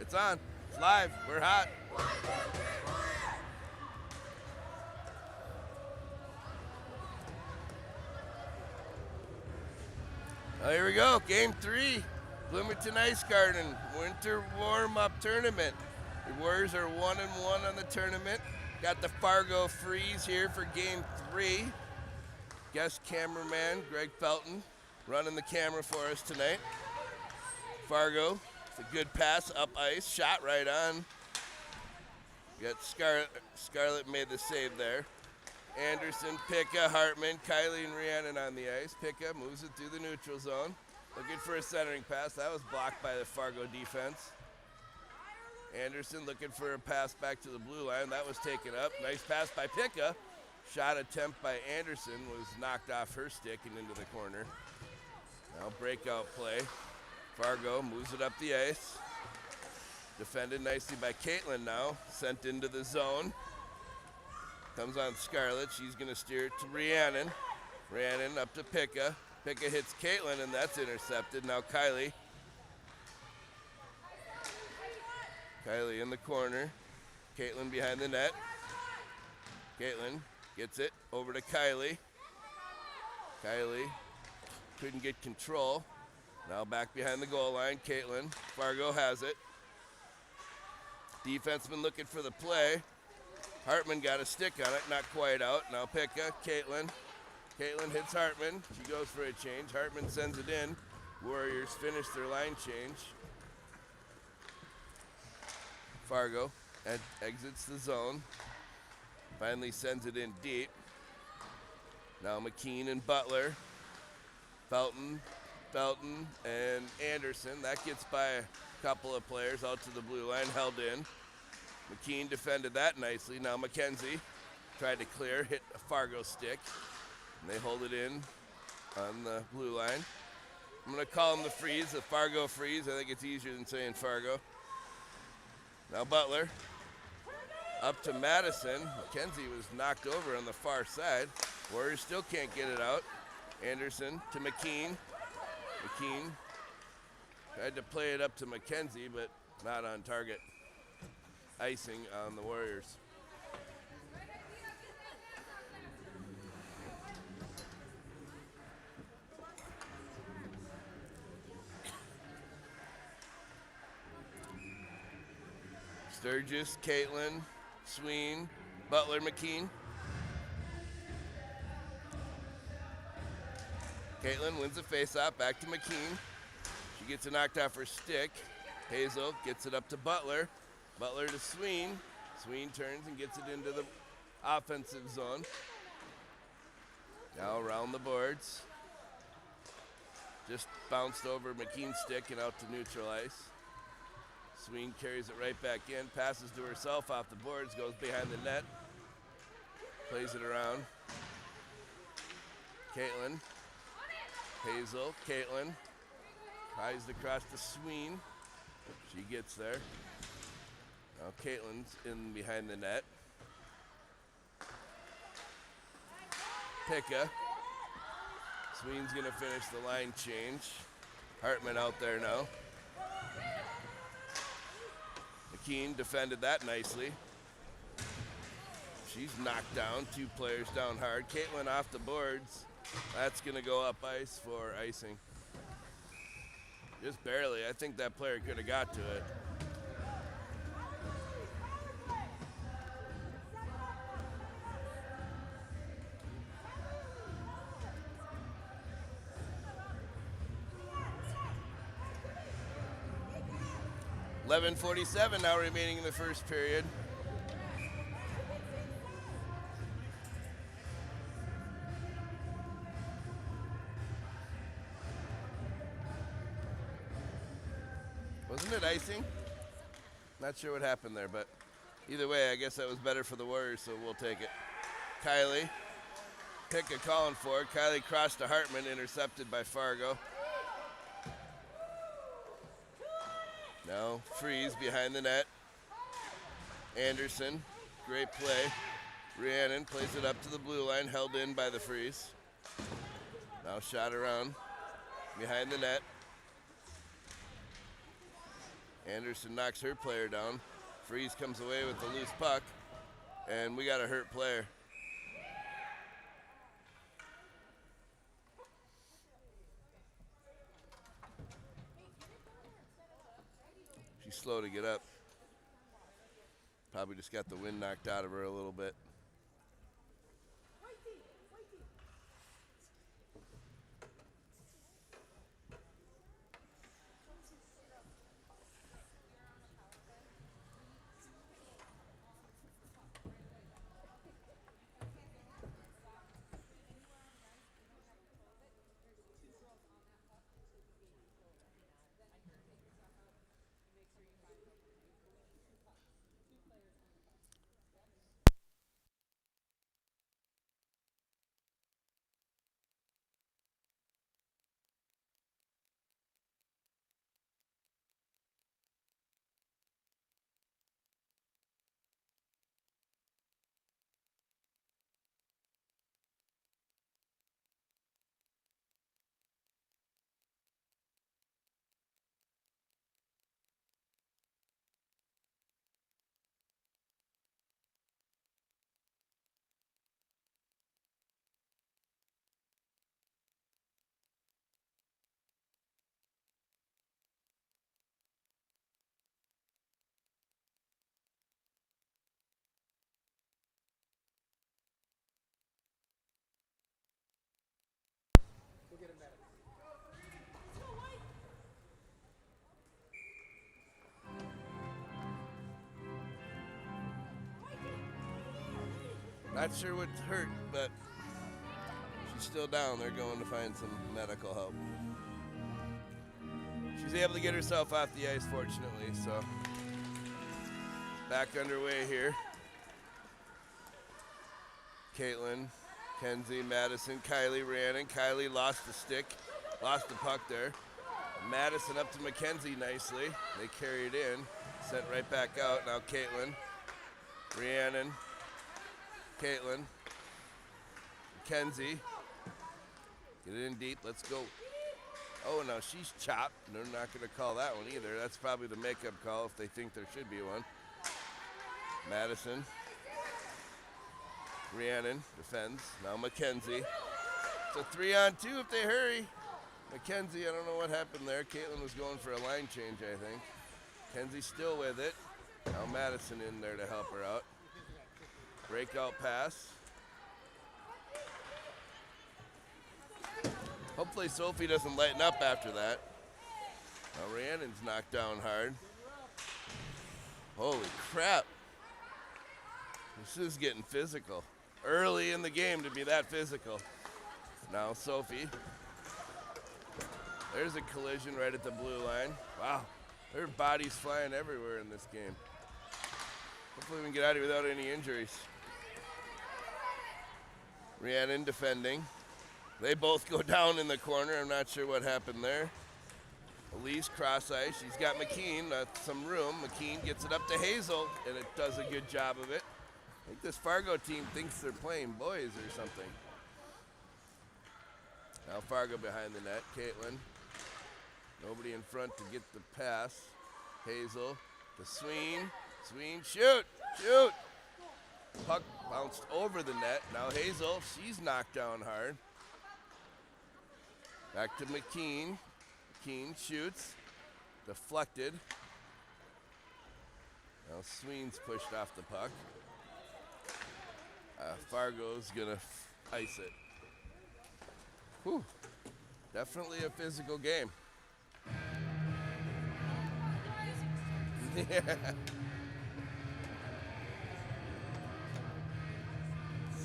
It's on. It's live. We're hot. Oh, here we go. Game 3. Bloomington Ice Garden Winter Warm-Up Tournament. The Warriors are 1-1 on the tournament. Got the Fargo Freeze here for Game 3. Guest cameraman Greg Felton running the camera for us tonight. Fargo, it's a good pass up ice, shot right on. Got Scarlett made the save there. Anderson, Picka, Hartman, Kylie, and Rhiannon on the ice. Picka moves it through the neutral zone. Looking for a centering pass. That was blocked by the Fargo defense. Anderson looking for a pass back to the blue line. That was taken up. Nice pass by Picka. Shot attempt by Anderson was knocked off her stick and into the corner. Now breakout play. Fargo moves it up the ice. Defended nicely by Caitlin now. Sent into the zone. Comes on Scarlett. She's going to steer it to Rhiannon. Rhiannon up to Picka. Picka hits Caitlin, and that's intercepted. Now Kylie. Kylie in the corner. Caitlin behind the net. Caitlin gets it over to Kylie. Kylie couldn't get control. Now back behind the goal line. Caitlin. Fargo has it. Defenseman looking for the play. Hartman got a stick on it, not quite out. Now Picka, Caitlin. Caitlin hits Hartman. She goes for a change. Hartman sends it in. Warriors finish their line change. Fargo exits the zone. Finally sends it in deep. Now McKean and Butler. Felton, and Anderson. That gets by a couple of players out to the blue line, held in. McKean defended that nicely. Now McKenzie tried to clear, hit a Fargo stick, and they hold it in on the blue line. I'm going to call them the freeze, the Fargo freeze. I think it's easier than saying Fargo. Now Butler up to Madison. McKenzie was knocked over on the far side. Warriors still can't get it out. Anderson to McKean. McKean tried to play it up to McKenzie, but not on target. Icing on the Warriors. Sturgis, Caitlin, Sween, Butler, McKean. Caitlin wins the faceoff, back to McKean. She gets it knocked off her stick. Hazel gets it up to Butler. Butler to Sween. Sween turns and gets it into the offensive zone. Now around the boards. Just bounced over McKean's stick and out to neutral ice. Sween carries it right back in, passes to herself off the boards, goes behind the net, plays it around. Caitlin. Hazel, Caitlin. Tries to cross to Sween. She gets there. Now Caitlin's in behind the net. Picka. Sween's going to finish the line change. Hartman out there now. McKean defended that nicely. She's knocked down. Two players down hard. Caitlin off the boards. That's going to go up ice for icing. Just barely. I think that player could have got to it. .47 now remaining in the first period. Wasn't it icing? Not sure what happened there, but either way, I guess that was better for the Warriors, so we'll take it. Kylie, Picka calling for it. Kylie crossed to Hartman, intercepted by Fargo. Now Freeze behind the net. Anderson, great play. Rhiannon plays it up to the blue line, held in by the Freeze. Now shot around behind the net. Anderson knocks her player down. Freeze comes away with the loose puck, and we got a hurt player. She's slow to get up. Probably just got the wind knocked out of her a little bit. Not sure what's hurt, but she's still down. They're going to find some medical help. She's able to get herself off the ice, fortunately, so back underway here. Caitlin, Kenzie, Madison, Kylie ran in. Kylie lost the stick, lost the puck there. Madison up to Mackenzie nicely. They carry it in, sent right back out. Now Caitlin, Rhiannon, Caitlin, Mackenzie. Get it in deep, let's go. Oh, now she's chopped. They're not going to call that one either. That's probably the makeup call if they think there should be one. Madison. Rhiannon defends. Now Mackenzie. It's a 3-on-2 if they hurry. Mackenzie, I don't know what happened there. Caitlin was going for a line change, I think. Mackenzie's still with it. Now Madison in there to help her out. Breakout pass. Hopefully Sophie doesn't lighten up after that. Now Rhiannon's knocked down hard. Holy crap. This is getting physical. Early in the game to be that physical. Now Sophie. There's a collision right at the blue line. Wow. There are bodies flying everywhere in this game. Hopefully we can get out of here without any injuries. Rhiannon defending. They both go down in the corner. I'm not sure what happened there. Elise cross ice. She's got McKean, some room. McKean gets it up to Hazel, and it does a good job of it. I think this Fargo team thinks they're playing boys or something. Now Fargo behind the net. Caitlin. Nobody in front to get the pass. Hazel to Sween. Sween, shoot, shoot. Puck bounced over the net. Now Hazel, she's knocked down hard. Back to McKean. McKean shoots. Deflected. Now Sween's pushed off the puck. Fargo's gonna ice it. Whew. Definitely a physical game. Yeah.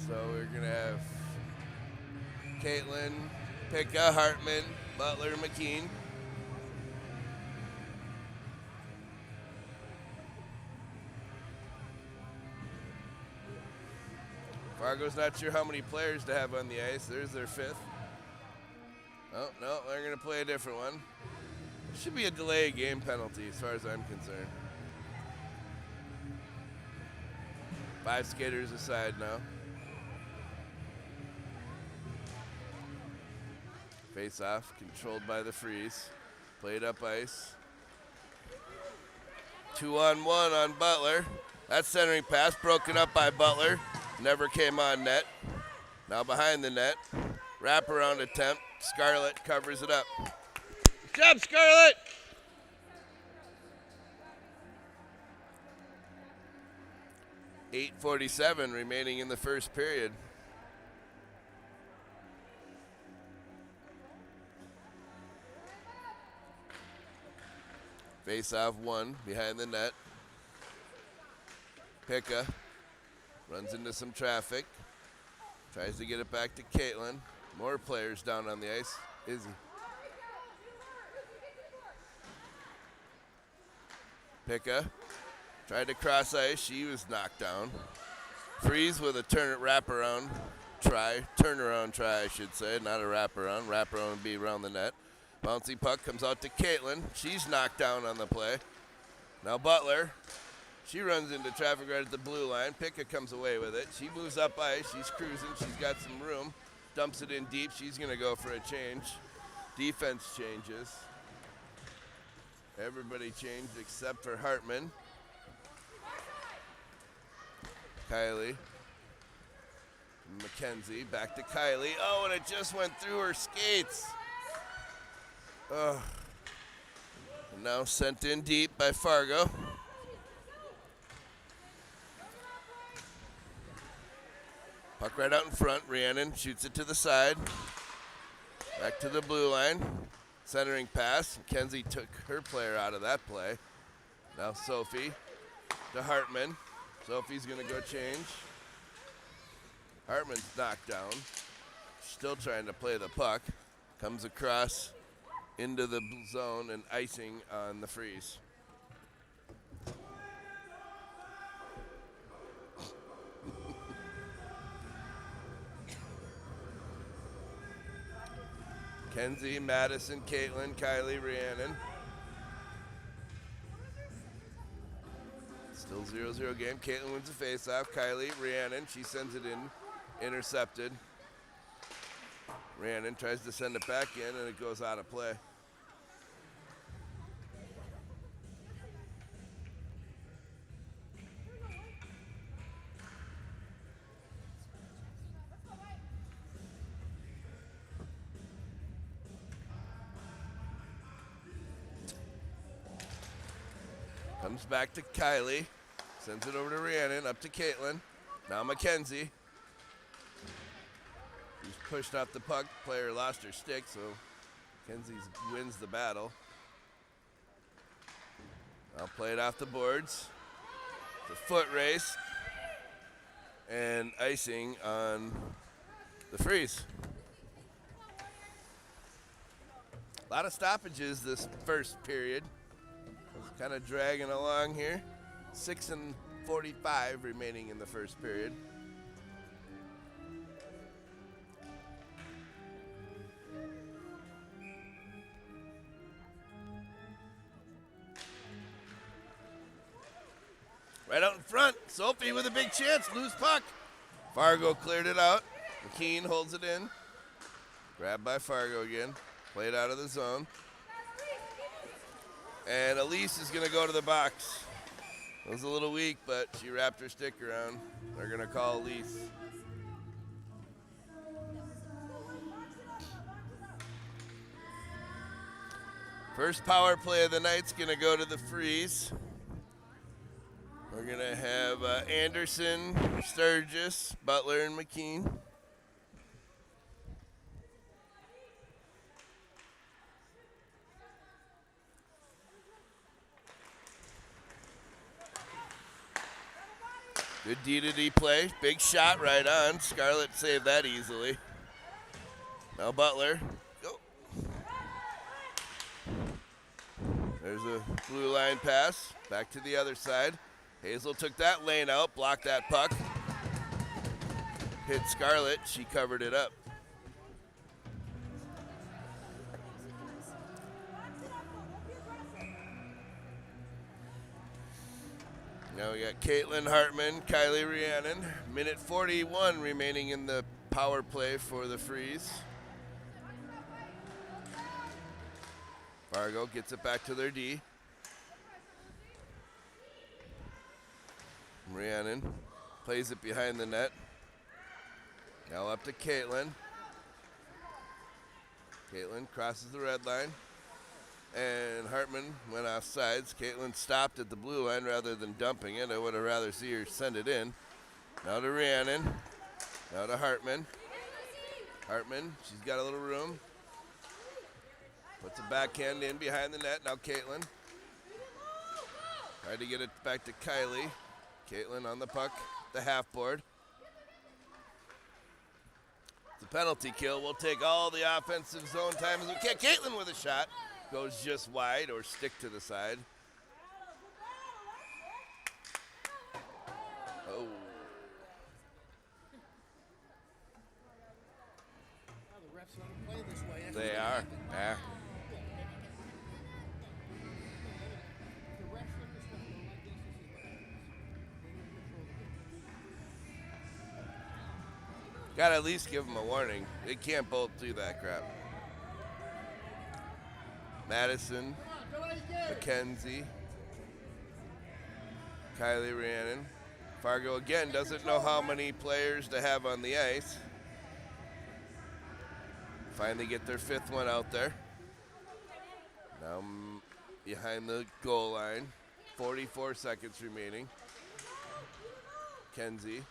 So we're gonna have Caitlin, Picka, Hartman, Butler, McKean. Fargo's not sure how many players to have on the ice. There's their fifth. Oh, no, they're going to play a different one. It should be a delay game penalty as far as I'm concerned. 5 skaters aside now. Face off, controlled by the Freeze. Played up ice. 2-on-1 on Butler. That centering pass broken up by Butler. Never came on net. Now behind the net. Wraparound attempt. Scarlett covers it up. Good job, Scarlett! .8:47 remaining in the first period. Face-off one behind the net. Picka runs into some traffic. Tries to get it back to Caitlin. More players down on the ice. Izzy. Picka tried to cross ice. She was knocked down. Freeze with a turnaround try, I should say, not a wraparound. Wraparound would be around the net. Bouncy puck comes out to Caitlin. She's knocked down on the play. Now Butler. She runs into traffic right at the blue line. Picka comes away with it. She moves up ice. She's cruising. She's got some room. Dumps it in deep. She's going to go for a change. Defense changes. Everybody changed except for Hartman. Kylie. Mackenzie. Back to Kylie. Oh, and it just went through her skates. Oh. And now sent in deep by Fargo. Puck right out in front. Rhiannon shoots it to the side. Back to the blue line. Centering pass. Mackenzie took her player out of that play. Now Sophie to Hartman. Sophie's going to go change. Hartman's knocked down. Still trying to play the puck. Comes across into the zone and icing on the freeze. Kenzie, Madison, Caitlin, Kylie, Rhiannon. Still 0-0 game. Caitlin wins the faceoff. Kylie, Rhiannon, she sends it in. Intercepted. Rhiannon tries to send it back in, and it goes out of play. Comes back to Kylie. Sends it over to Rhiannon, up to Caitlin. Now Mackenzie. He's pushed off the puck. Player lost her stick, so Mackenzie wins the battle. Now play it off the boards. The foot race. And icing on the freeze. A lot of stoppages this first period. Kind of dragging along here. 6:45 remaining in the first period. Right out in front, Sophie with a big chance, loose puck. Fargo cleared it out. McKean holds it in. Grabbed by Fargo again. Played out of the zone. And Elise is going to go to the box. It was a little weak, but she wrapped her stick around. They're going to call Elise. First power play of the night's going to go to the Freeze. We're going to have Anderson, Sturgis, Butler, and McKean. Good D-to-D play. Big shot right on. Scarlett saved that easily. Now Butler. Go. There's a blue line pass. Back to the other side. Hazel took that lane out. Blocked that puck. Hit Scarlett. She covered it up. Now we got Caitlin Hartman, Kylie Rhiannon. Minute 41 remaining in the power play for the Freeze. Fargo gets it back to their D. Rhiannon plays it behind the net. Now up to Caitlin. Caitlin crosses the red line. And Hartman went off sides. Caitlin stopped at the blue line rather than dumping it. I would have rather see her send it in. Now to Rhiannon. Now to Hartman. Hartman, she's got a little room. Puts a backhand in behind the net. Now Caitlin. Tried to get it back to Kylie. Caitlin on the puck, the half board. It's a penalty kill. We'll take all the offensive zone time as we can. Caitlin with a shot. Goes just wide or stick to the side. Oh. The refs let them play this way. They are. Yeah. Gotta at least give them a warning. They can't both do that crap. Madison, McKenzie, Kylie Rhiannon. Fargo again doesn't know how many players to have on the ice. Finally get their fifth one out there. Now behind the goal line. 44 seconds remaining. Kenzie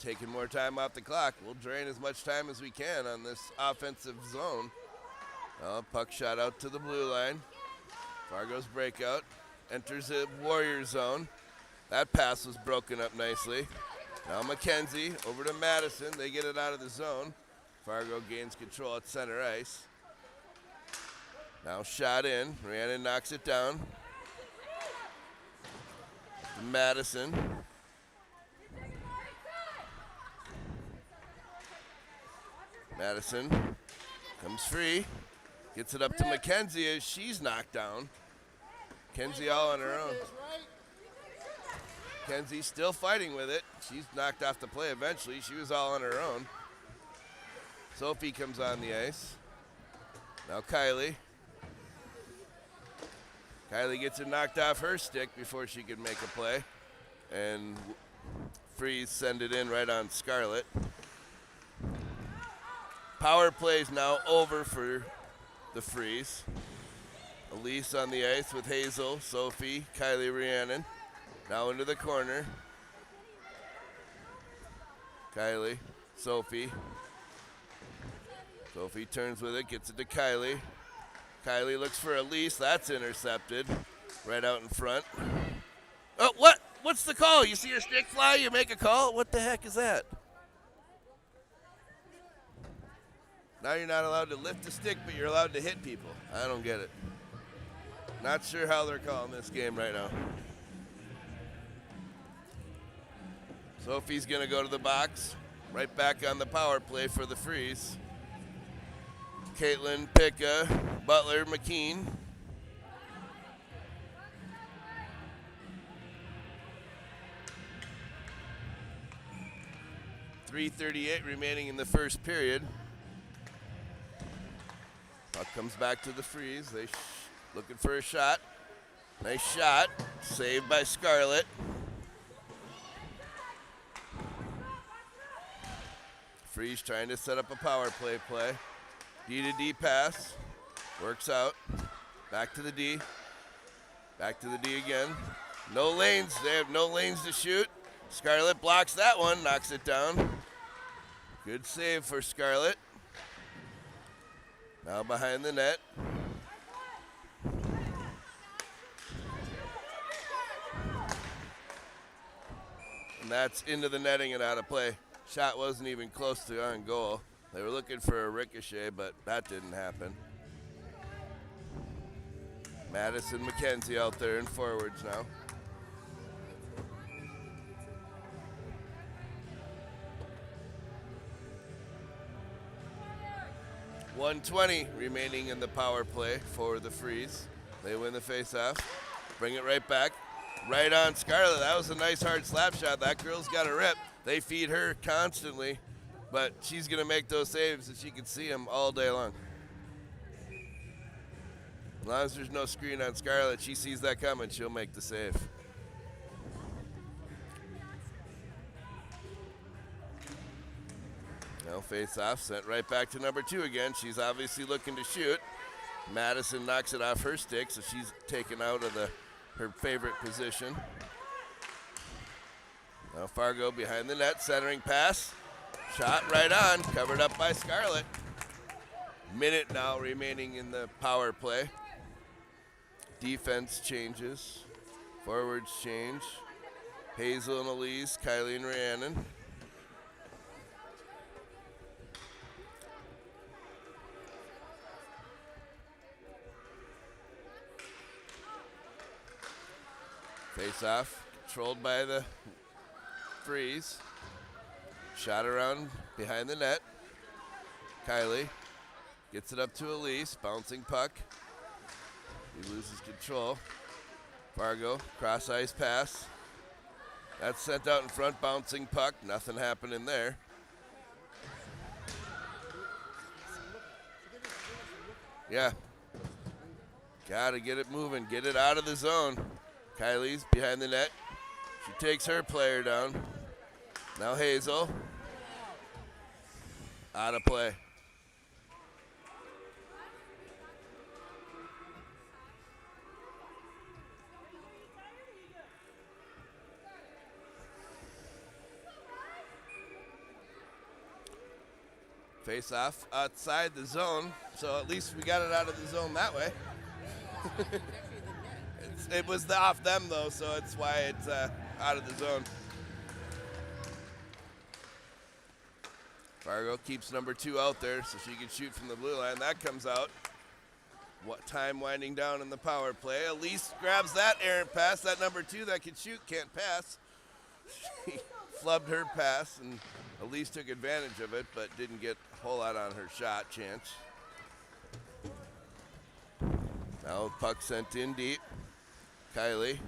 taking more time off the clock. We'll drain as much time as we can on this offensive zone. Puck shot out to the blue line. Fargo's breakout. Enters the Warrior zone. That pass was broken up nicely. Now McKenzie over to Madison. They get it out of the zone. Fargo gains control at center ice. Now shot in. Rhiannon knocks it down. Madison. Madison comes free. Gets it up to McKenzie as she's knocked down. Kenzie all on her own. Kenzie still fighting with it. She's knocked off the play eventually. She was all on her own. Sophie comes on the ice. Now Kylie. Kylie gets it knocked off her stick before she can make a play. And Freeze send it in right on Scarlett. Power play's now over for the Freeze. Elise on the ice with Hazel, Sophie, Kylie Rhiannon. Now into the corner. Kylie, Sophie. Sophie turns with it, gets it to Kylie. Kylie looks for Elise. That's intercepted. Right out in front. Oh, what? What's the call? You see your stick fly, you make a call? What the heck is that? Now you're not allowed to lift the stick, but you're allowed to hit people. I don't get it. Not sure how they're calling this game right now. Sophie's going to go to the box. Right back on the power play for the Freeze. Caitlin, Picka, Butler, McKean. .338 remaining in the first period. Puck comes back to the Freeze. They looking for a shot. Nice shot. Saved by Scarlett. Freeze trying to set up a power play. D to D pass. Works out. Back to the D. Back to the D again. No lanes. They have no lanes to shoot. Scarlett blocks that one. Knocks it down. Good save for Scarlett. Now behind the net. And that's into the netting and out of play. Shot wasn't even close to on goal. They were looking for a ricochet, but that didn't happen. Madison McKenzie out there in forwards now. .120 remaining in the power play for the Freeze. They win the faceoff. Bring it right back. Right on Scarlett. That was a nice hard slap shot. That girl's got a rip. They feed her constantly, but she's going to make those saves and she can see them all day long. As long as there's no screen on Scarlett, she sees that coming, she'll make the save. Now face off, sent right back to number 2 again. She's obviously looking to shoot. Madison knocks it off her stick, so she's taken out of her favorite position. Now Fargo behind the net, centering pass. Shot right on, covered up by Scarlett. Minute now remaining in the power play. Defense changes. Forwards change. Hazel and Elise, Kylie and Rhiannon. Face off, controlled by the Freeze. Shot around behind the net. Kylie gets it up to Elise, bouncing puck. He loses control. Fargo, cross ice pass. That's sent out in front, bouncing puck. Nothing happening there. Yeah. Gotta get it moving, get it out of the zone. Kylie's behind the net. She takes her player down. Now Hazel. Out of play. Face off outside the zone, so at least we got it out of the zone that way. It was off them though, so it's why it's out of the zone. Fargo keeps number 2 out there so she can shoot from the blue line. That comes out. What time winding down in the power play. Elise grabs that errant pass. That number 2 that can shoot can't pass. She flubbed her pass, and Elise took advantage of it, but didn't get a whole lot on her shot chance. Now puck sent in deep. Kylie.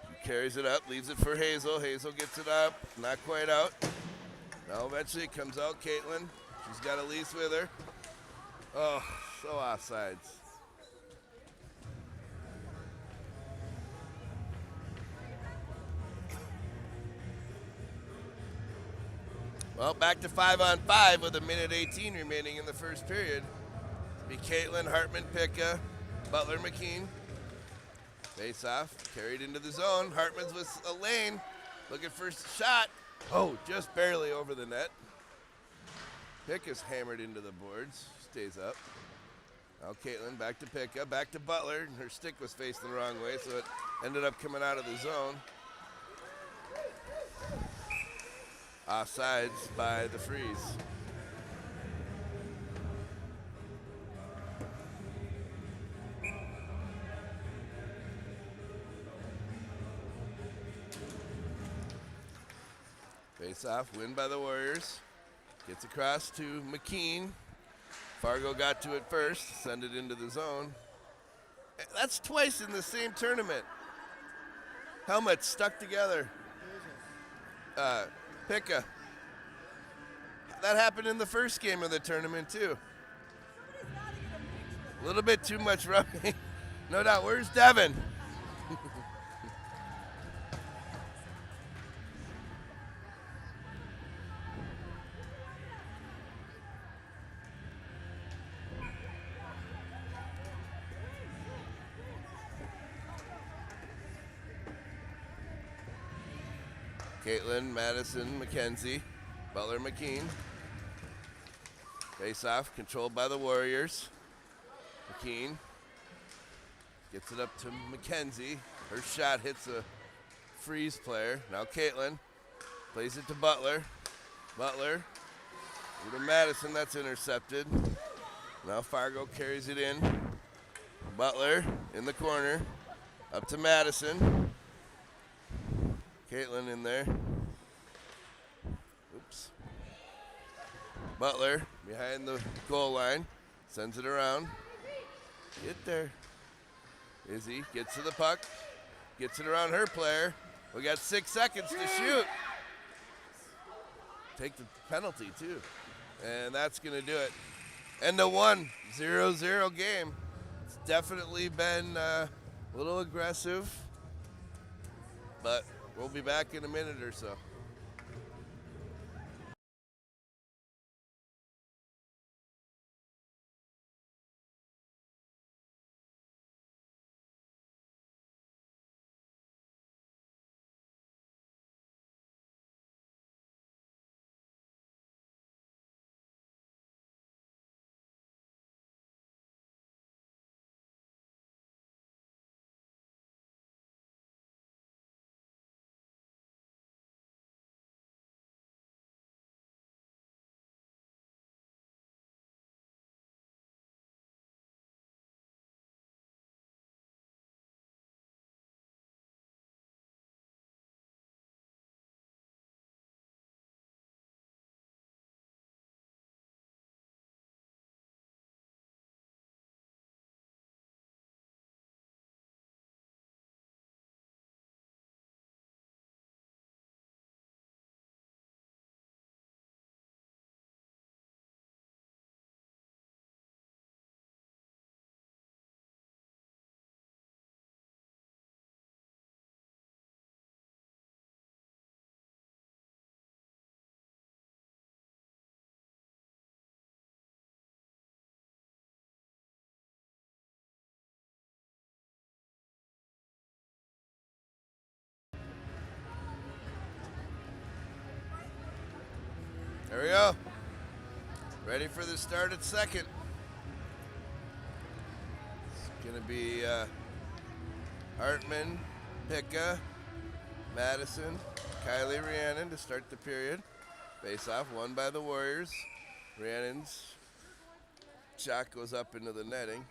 She carries it up, leaves it for Hazel. Hazel gets it up, not quite out. Now eventually it comes out. Caitlin, she's got Elise with her. Oh, so offsides. Well, back to 5-on-5 with 1:18 remaining in the first period. It'll be Caitlin, Hartman, Picka, Butler, McKean. Face off, carried into the zone. Hartman's with Elaine, looking for a shot. Oh, just barely over the net. Picka's hammered into the boards, stays up. Now Caitlin back to Picka, back to Butler. Her stick was faced the wrong way, so it ended up coming out of the zone. Offsides by the Freeze. Face off, win by the Warriors. Gets across to McKean. Fargo got to it first, send it into the zone. That's twice in the same tournament. Helmets stuck together. Picka. That happened in the first game of the tournament too. A little bit too much rubbing. No doubt. Where's Devin? Caitlin, Madison, McKenzie, Butler, McKean. Face off, controlled by the Warriors. McKean gets it up to McKenzie. Her shot hits a Freeze player. Now Caitlin plays it to Butler. Butler to Madison, that's intercepted. Now Fargo carries it in. Butler in the corner, up to Madison. Caitlin in there. Oops. Butler behind the goal line. Sends it around. Get there. Izzy gets to the puck. Gets it around her player. We got 6 seconds to shoot. Take the penalty too. And that's going to do it. And the 1-0-0 game. It's definitely been a little aggressive. But we'll be back in a minute or so. There we go. Ready for the start at second. It's going to be Hartman, Picka, Madison, Kylie Rhiannon to start the period. Face off, won by the Warriors. Rhiannon's shot goes up into the netting.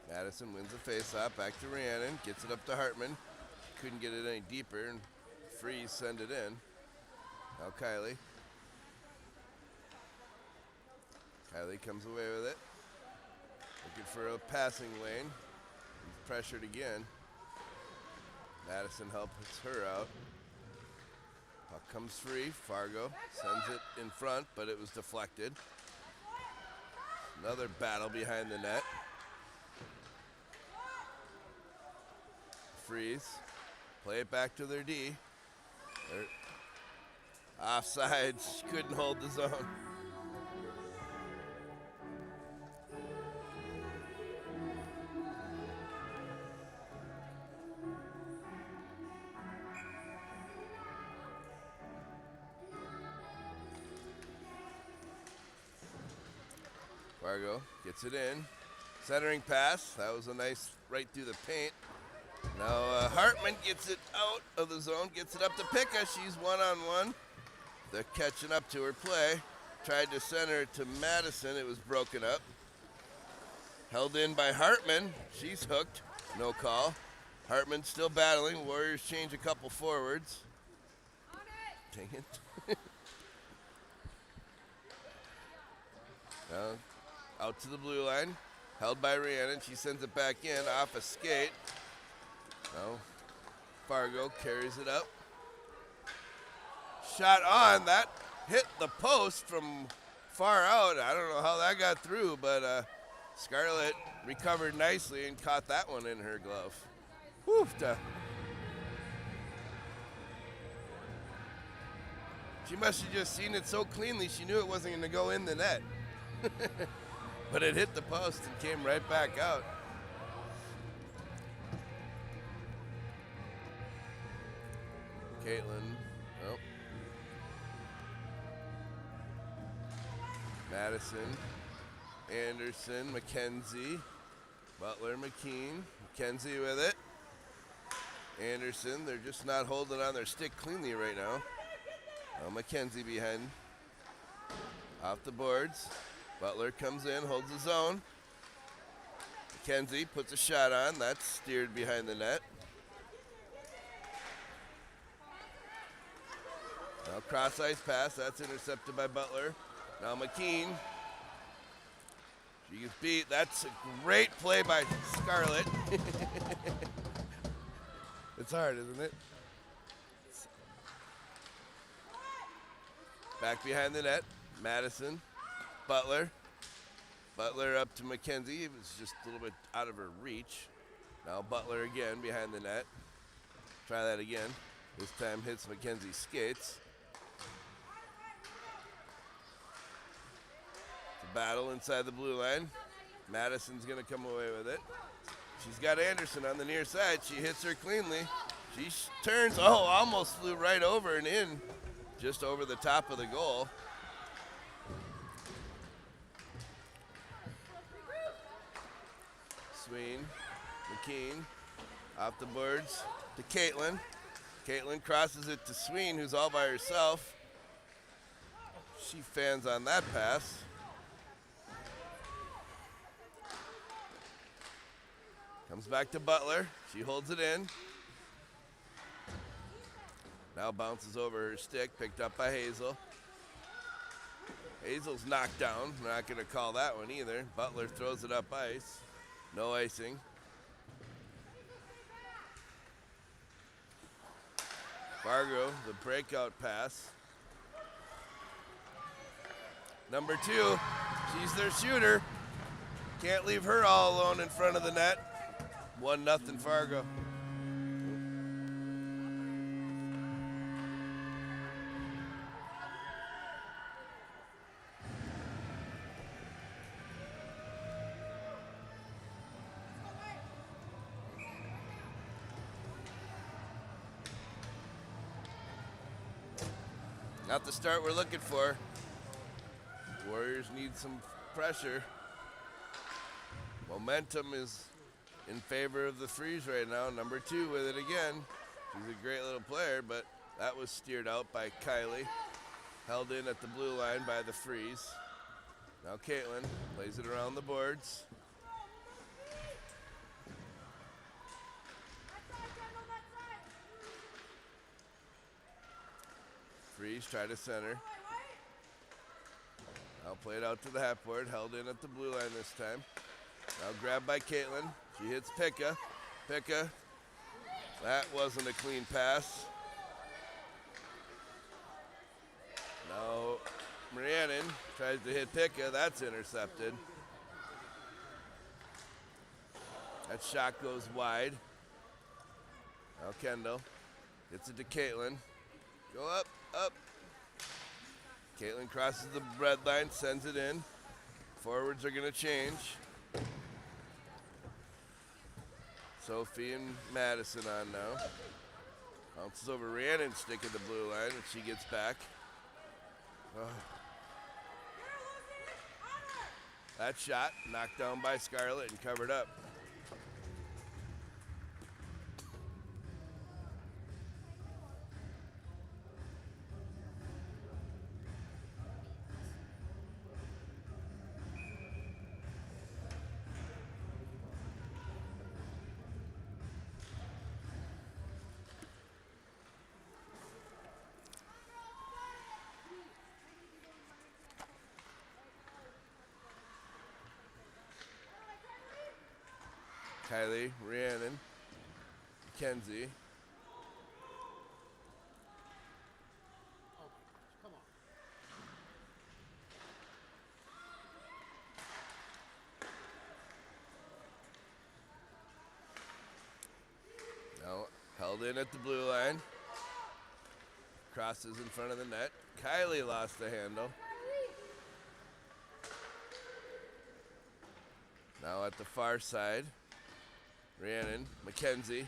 Madison wins the face-off, back to Rhiannon, gets it up to Hartman. Couldn't get it any deeper, and Freeze send it in. Now Kylie. Kylie comes away with it. Looking for a passing lane. He's pressured again. Madison helps her out. Puck comes free. Fargo sends it in front, but it was deflected. Another battle behind the net. Freeze. Play it back to their D. They're offsides. Couldn't hold the zone. Fargo gets it in. Centering pass. That was a nice right through the paint. Now Hartman gets it out of the zone, gets it up to Picka. She's one-on-one. They're catching up to her play. Tried to center it to Madison. It was broken up. Held in by Hartman. She's hooked. No call. Hartman still battling. Warriors change a couple forwards. Dang it. Now out to the blue line. Held by Rhiannon. She sends it back in off a skate. Now Fargo carries it up. Shot on. That hit the post from far out. I don't know how that got through, but Scarlett recovered nicely and caught that one in her glove. Woof-da. She must have just seen it so cleanly she knew it wasn't going to go in the net. But it hit the post and came right back out. Caitlin. Oh. Madison. Anderson. McKenzie. Butler. McKean. McKenzie with it. Anderson. They're just not holding on their stick cleanly right now. McKenzie behind. Off the boards. Butler comes in, holds the zone. McKenzie puts a shot on. That's steered behind the net. Now cross-ice pass. That's intercepted by Butler. Now McKean. She gets beat. That's a great play by Scarlett. It's hard, isn't it? Back behind the net. Madison. Butler. Butler up to McKenzie. It was just a little bit out of her reach. Now Butler again behind the net. Try that again. This time hits McKenzie's skates. It's a battle inside the blue line. Madison's going to come away with it. She's got Anderson on the near side. She hits her cleanly. She turns. Oh, almost flew right over and in. Just over the top of the goal. Sween, McKean, off the boards to Caitlin. Caitlin crosses it to Sween, who's all by herself. She fans on that pass. Comes back to Butler. She holds it in. Now bounces over her stick, picked up by Hazel. Hazel's knocked down. We're not going to call that one either. Butler throws it up ice. No icing. Fargo, the breakout pass. Number 2, she's their shooter. Can't leave her all alone in front of the net. 1-0 Fargo. Not the start we're looking for. Warriors need some pressure. Momentum is in favor of the Freeze right now. Number 2 with it again. She's a great little player, but that was steered out by Kylie. Held in at the blue line by the Freeze. Now Caitlin plays it around the boards. Freeze try to center. Now played out to the half board, held in at the blue line this time. Now grabbed by Caitlin. She hits Pekka. Pekka, that wasn't a clean pass. Now Rhiannon tries to hit Pekka, that's intercepted. That shot goes wide. Now Kendall gets it to Caitlin. Go up, up. Caitlin crosses the red line, sends it in. Forwards are gonna change. Sophie and Madison on now. Bounces over Rhiannon's stick at the blue line, and she gets back. Oh. That shot knocked down by Scarlett and covered up. Kylie, Rhiannon, Mackenzie. Come on. Now held in at the blue line. Crosses in front of the net. Kylie lost the handle. Now at the far side. Rhiannon, Mackenzie,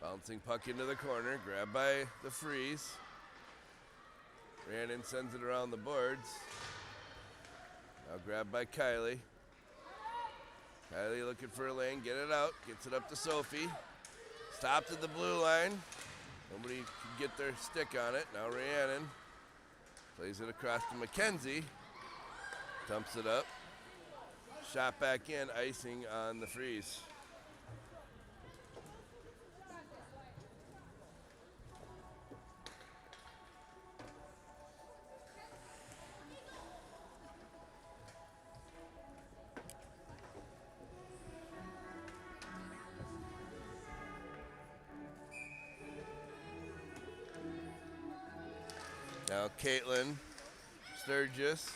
bouncing puck into the corner, grabbed by the Freeze. Rhiannon sends it around the boards. Now grabbed by Kylie. Kylie looking for a lane, get it out, gets it up to Sophie. Stopped at the blue line. Nobody could get their stick on it. Now Rhiannon plays it across to Mackenzie. Dumps it up. Shot back in, icing on the Freeze. Now Caitlin Sturgis.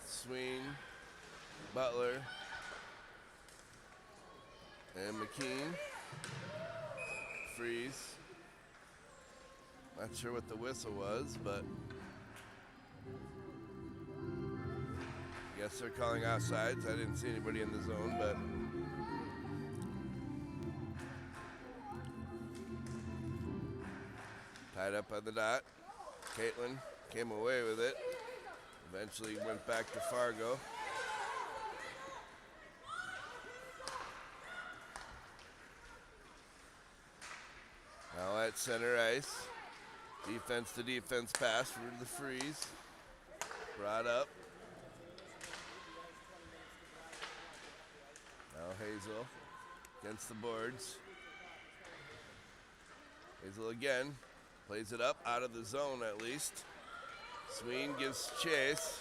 Sween, Butler, and McKean. Freeze. Not sure what the whistle was, but I guess they're calling offsides. I didn't see anybody in the zone, but tied up on the dot. Caitlin came away with it. Eventually went back to Fargo. Now at center ice. Defense to defense pass for the Freeze. Brought up. Now Hazel against the boards. Hazel again. Plays it up out of the zone at least. Sween gives chase.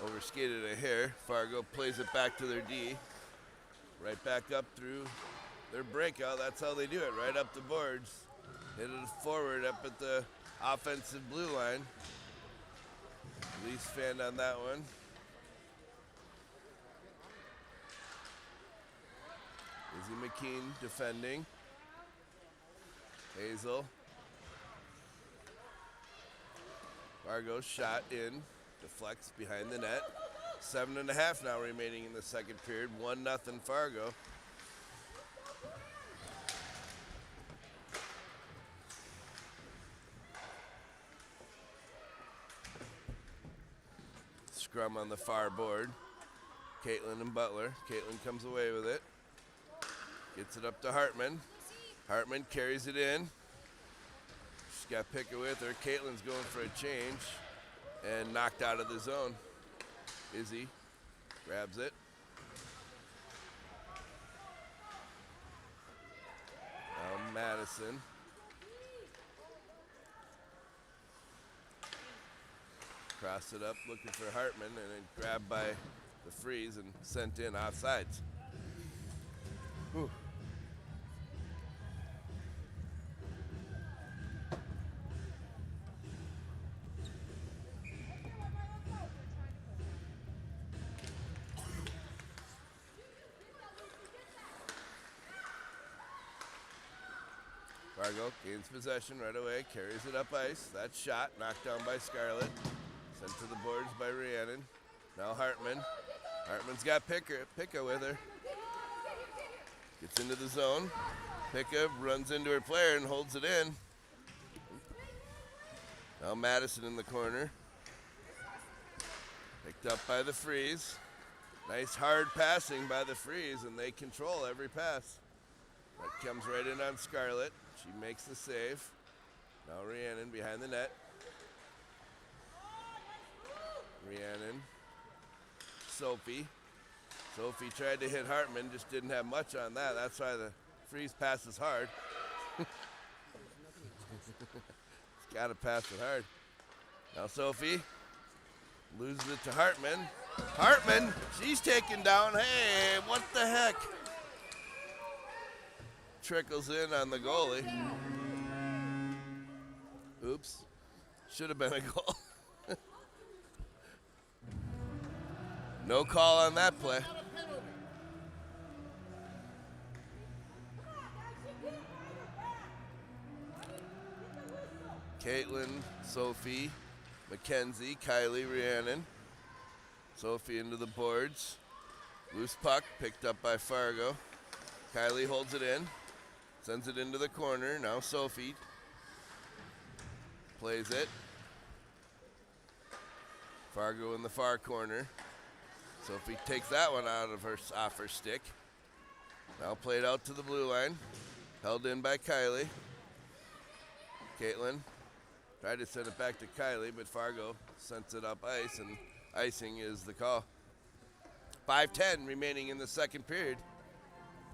Overskated a hair. Fargo plays it back to their D. Right back up through their breakout. That's how they do it. Right up the boards. Hit it forward up at the offensive blue line. Least fan on that one. Izzy McKean defending. Hazel. Fargo shot in, deflects behind the net. 7.5 now remaining in the second period. 1-0 Fargo. Scrum on the far board. Caitlin and Butler. Caitlin comes away with it. Gets it up to Hartman. Hartman carries it in. She's got Picka with her. Caitlin's going for a change and knocked out of the zone. Izzy grabs it. Now Madison. Crossed it up looking for Hartman and then grabbed by the freeze and sent in offsides. Whew. Fargo gains possession right away, carries it up ice. That shot knocked down by Scarlett. Sent to the boards by Rhiannon. Now Hartman. Hartman's got Picka with her. Gets into the zone. Picka runs into her player and holds it in. Now Madison in the corner. Picked up by the freeze. Nice hard passing by the freeze, and they control every pass. That comes right in on Scarlett. She makes the save. Now Rhiannon behind the net. Rhiannon. Sophie. Sophie tried to hit Hartman, just didn't have much on that. That's why the freeze passes hard. It's got to pass it hard. Now Sophie loses it to Hartman. Hartman, she's taken down. Hey, what the heck? Trickles in on the goalie. Oops. Should have been a goal. No call on that play. Caitlin, Sophie, Mackenzie, Kylie, Rhiannon. Sophie into the boards. Loose puck picked up by Fargo. Kylie holds it in. Sends it into the corner. Now Sophie plays it. Fargo in the far corner. Sophie takes that one off her stick. Now played out to the blue line. Held in by Kylie. Caitlin tried to send it back to Kylie, but Fargo sends it up ice, and icing is the call. 5:10 remaining in the second period.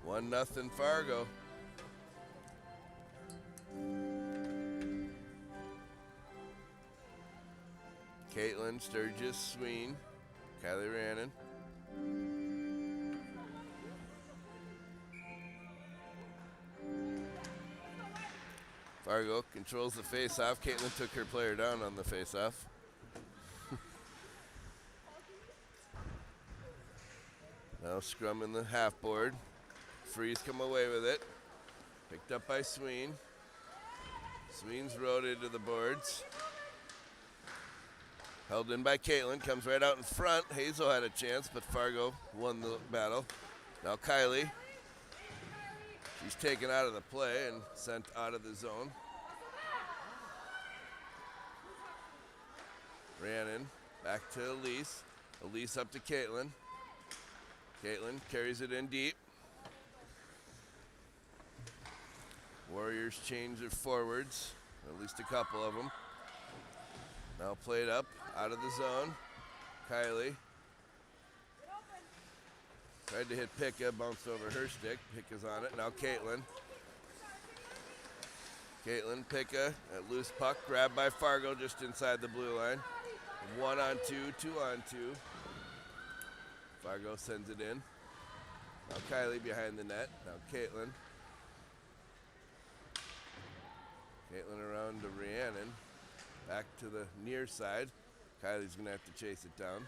1-0 Fargo. Caitlin, Sturgis, Sween, Kylie Rhiannon. Fargo controls the face-off. Caitlin took her player down on the face-off. Now scrum in the half board. Freeze come away with it. Picked up by Sween. Sween's rode into the boards. Held in by Caitlin, comes right out in front. Hazel had a chance, but Fargo won the battle. Now Kylie. She's taken out of the play and sent out of the zone. Rhiannon back to Elise. Elise up to Caitlin. Caitlin carries it in deep. Warriors change their forwards, at least a couple of them. Now played up, out of the zone. Kylie. Tried to hit Picka, bounced over her stick. Picka's on it. Now Caitlin. Caitlin, Picka, at loose puck, grabbed by Fargo just inside the blue line. 1-on-2, 2-on-2. Fargo sends it in. Now Kylie behind the net. Now Caitlin. Caitlin around to Rhiannon. Back to the near side. Kylie's going to have to chase it down.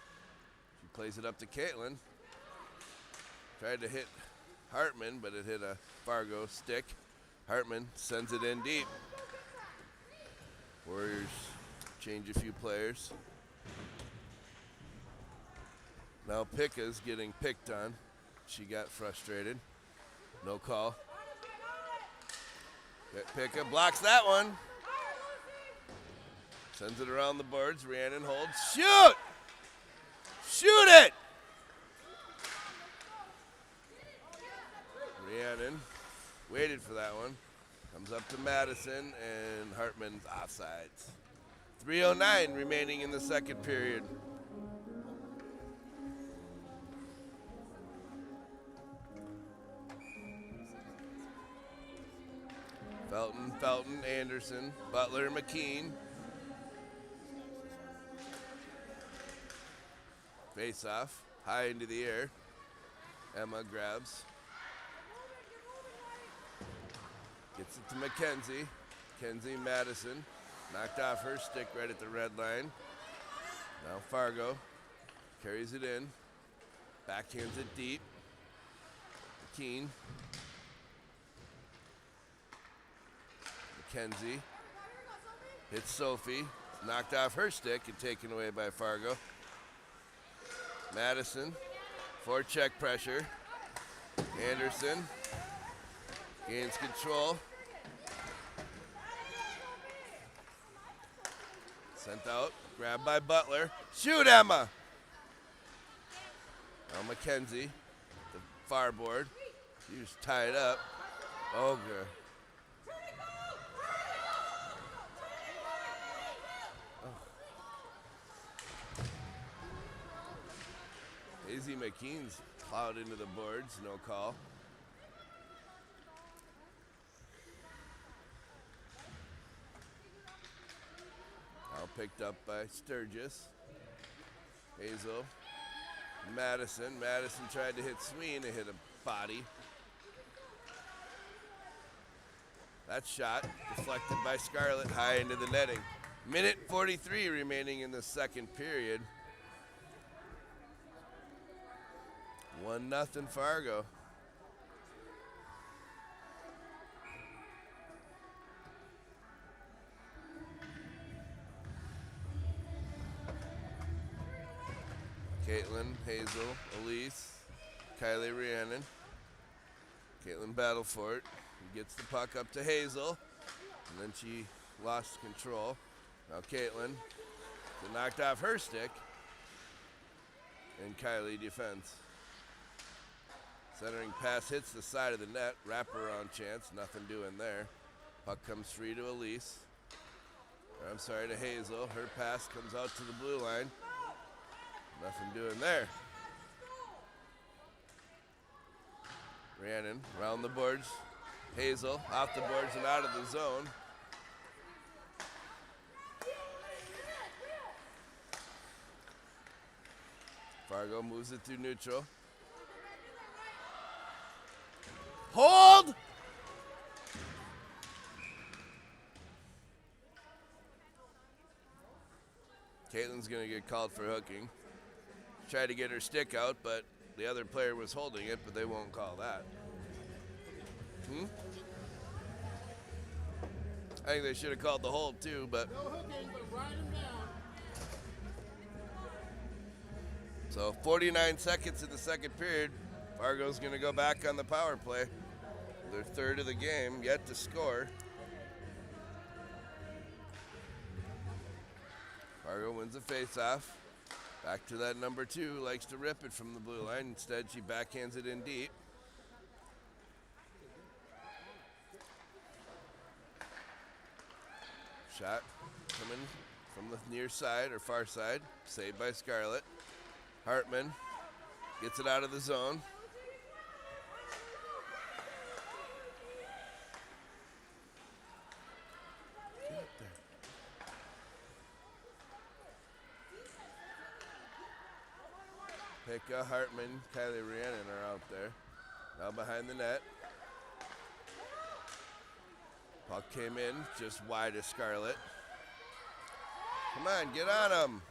She plays it up to Caitlin. Tried to hit Hartman, but it hit a Fargo stick. Hartman sends it in deep. Warriors change a few players. Now Picka's getting picked on. She got frustrated. No call. Picka blocks that one. Sends it around the boards. Rhiannon holds. Shoot! Shoot it! Rhiannon waited for that one. Comes up to Madison, and Hartman's offsides. 3:09 remaining in the second period. Felton, Anderson, Butler, McKean. Face off, high into the air. Emma grabs. Gets it to Mackenzie. Mackenzie, Madison. Knocked off her stick right at the red line. Now Fargo carries it in. Backhands it deep. McKean. Mackenzie. Hits Sophie. Knocked off her stick and taken away by Fargo. Madison. Forecheck pressure. Anderson. Gains control. Sent out. Grabbed by Butler. Shoot, Emma! Now Mackenzie. The far board. She was tied up. Ogre. Izzy McKean's plowed into the boards, no call. Now picked up by Sturgis. Hazel. Madison. Madison tried to hit Sween and hit a body. That shot deflected by Scarlett high into the netting. Minute 43 remaining in the second period. 1-0 Fargo. Caitlin, Hazel, Elise, Kylie Rhiannon. Caitlin battled for it. Gets the puck up to Hazel, and then she lost control. Now Caitlin knocked off her stick, and Kylie defends. Centering pass hits the side of the net, wraparound chance, nothing doing there. Puck comes free to Elise. I'm sorry, to Hazel. Her pass comes out to the blue line. Nothing doing there. Rhiannon around the boards. Hazel off the boards and out of the zone. Fargo moves it through neutral. Hold! Caitlin's gonna get called for hooking. Tried to get her stick out, but the other player was holding it, but they won't call that. I think they should have called the hold too, but. No hooking, but ride him down. So 49 seconds in the second period. Fargo's gonna go back on the power play. Their third of the game, yet to score. Fargo wins the face-off. Back to that number 2, likes to rip it from the blue line. Instead, she backhands it in deep. Shot coming from the near side or far side, saved by Scarlett. Hartman gets it out of the zone. Pekka, Hartman, Kylie Rhiannon are out there. Now behind the net. Puck came in just wide of Scarlett. Come on, get on him.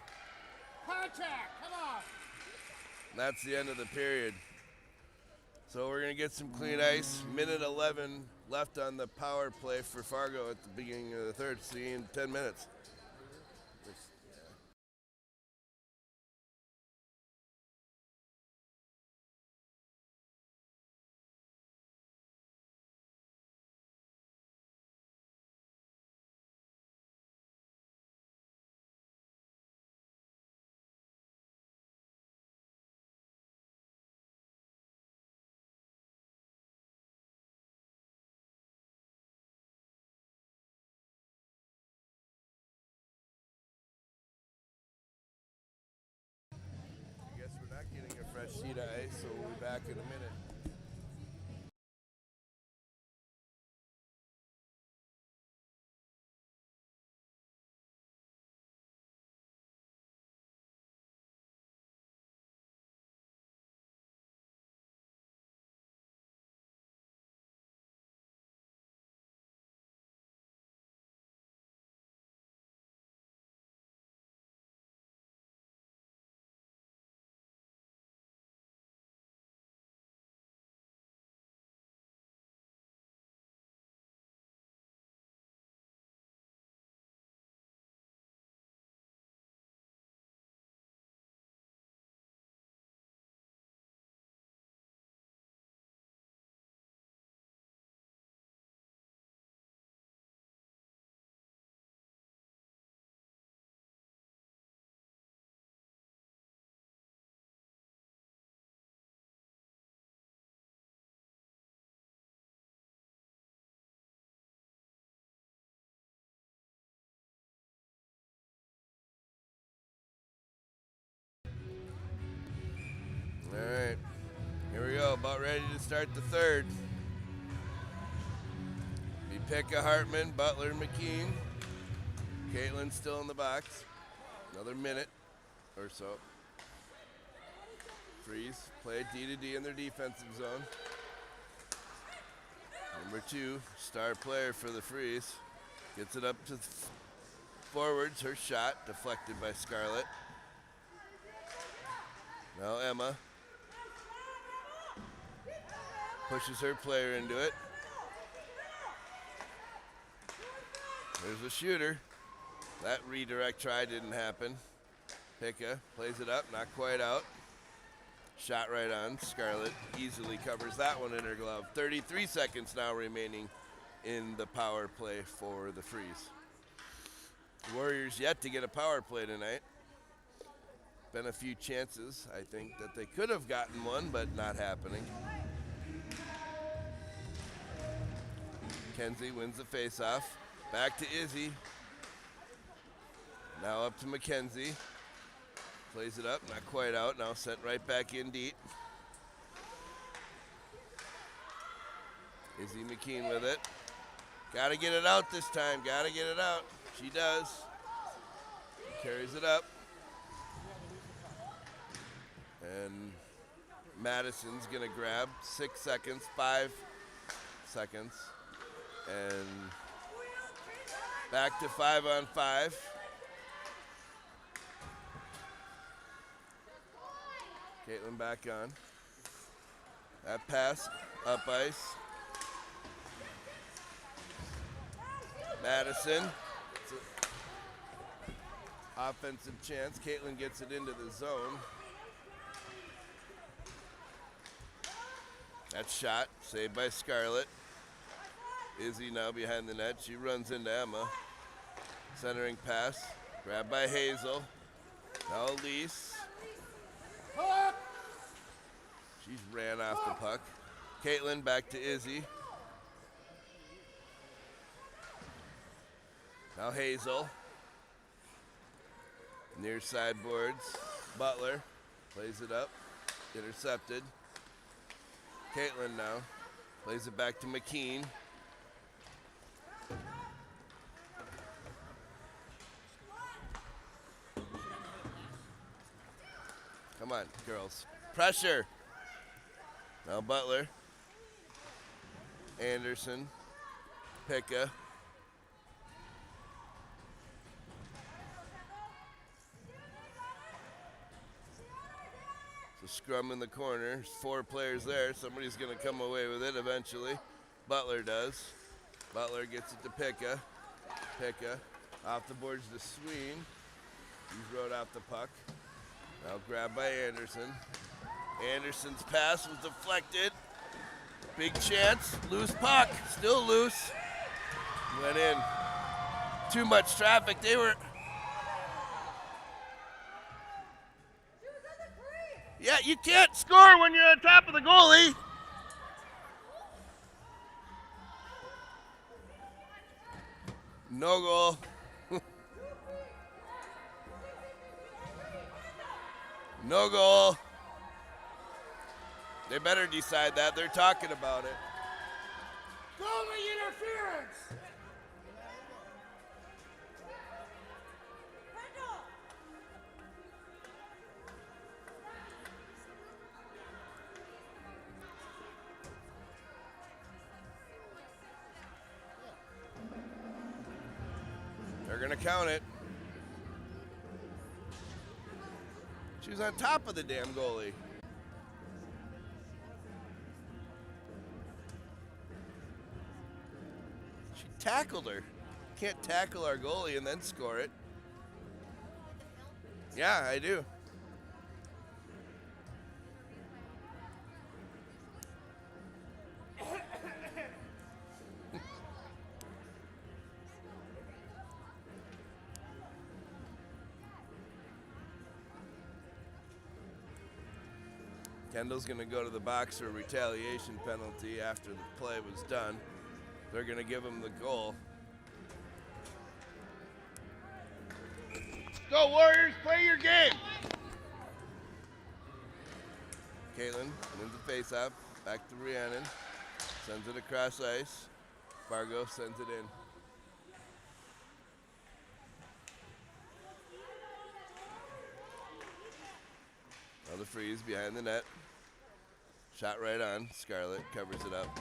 Contact, come on. That's the end of the period. So we're going to get some clean ice. Minute 11 left on the power play for Fargo at the beginning of the third. See you in 10 minutes. back in a minute. All right, here we go. About ready to start the third. Be Picka, Hartman, Butler, McKean. Caitlin's still in the box. Another minute or so. Freeze, play D to D in their defensive zone. Number 2, star player for the Freeze. Gets it up to forwards. Her shot deflected by Scarlett. Now Emma pushes her player into it. There's a shooter. That redirect try didn't happen. Picka plays it up, not quite out. Shot right on. Scarlett easily covers that one in her glove. 33 seconds now remaining in the power play for the Freeze. Warriors yet to get a power play tonight. Been a few chances, I think, that they could have gotten one, but not happening. Kenzie wins the faceoff. Back to Izzy. Now up to Mackenzie. Plays it up, not quite out. Now sent right back in deep. Izzy McKean with it. Gotta get it out this time, gotta get it out. She does. Carries it up. And Madison's gonna grab 6 seconds, 5 seconds. And back to 5-on-5. Caitlin back on. That pass, up ice. Madison. It's an offensive chance. Caitlin gets it into the zone. That shot, saved by Scarlett. Izzy now behind the net. She runs into Emma. Centering pass, grabbed by Hazel. Now Elise. She's ran off the puck. Caitlin back to Izzy. Now Hazel. Near sideboards. Butler plays it up. Intercepted. Caitlin now plays it back to McKean. Come on, girls. Pressure. Now Butler. Anderson. Picka. It's a scrum in the corner. There's 4 players there. Somebody's going to come away with it eventually. Butler does. Butler gets it to Picka. Picka. Off the boards to Sween. He's rode off the puck. Now grabbed by Anderson. Anderson's pass was deflected. Big chance. Loose puck. Still loose. Went in. Too much traffic. They were... Yeah, you can't score when you're on top of the goalie. No goal. No goal. They better decide that. They're talking about it. Goalie interference! They're going to count it. She was on top of the damn goalie. She tackled her. Can't tackle our goalie and then score it. Yeah, I do. Kendall's going to go to the box for a retaliation penalty after the play was done. They're going to give him the goal. Go Warriors, play your game! Caitlin wins the face-off. Back to Rhiannon. Sends it across ice. Fargo sends it in. Another freeze behind the net. Shot right on. Scarlett covers it up. The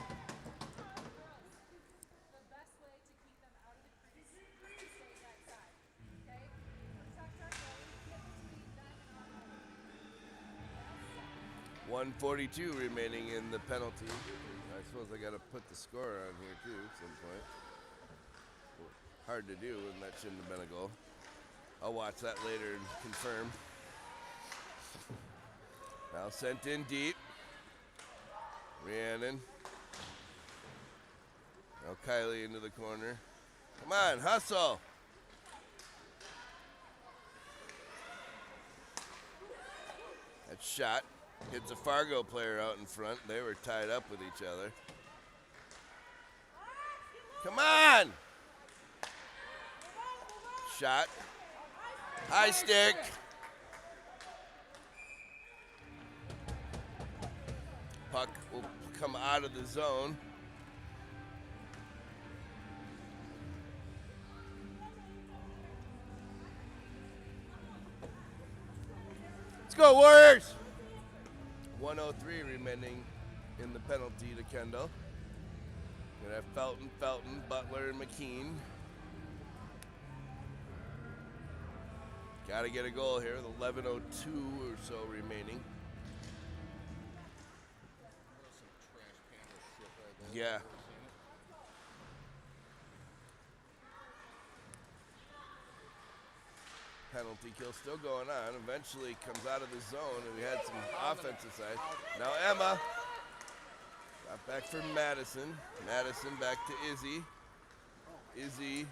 best way to keep them out of the crease is to stay that side. Okay? Protect our goalie, get between them and our 1:42 remaining in the penalty. I suppose I got to put the score on here too at some point. Hard to do, and that shouldn't have been a goal. I'll watch that later and confirm. Now sent in deep. Rhiannon. Now Kylie into the corner. Come on, hustle. That shot hits a Fargo player out in front. They were tied up with each other. Come on. Shot. High stick. Puck will come out of the zone. Let's go, Warriors! 1:03 remaining in the penalty to Kendall. Gonna have Felton, Butler, and McKean. Gotta get a goal here with 11:02 or so remaining. Yeah. Penalty kill still going on. Eventually comes out of the zone, and we had some offensive side. Now Emma. Got back for Madison. Madison back to Izzy. Izzy.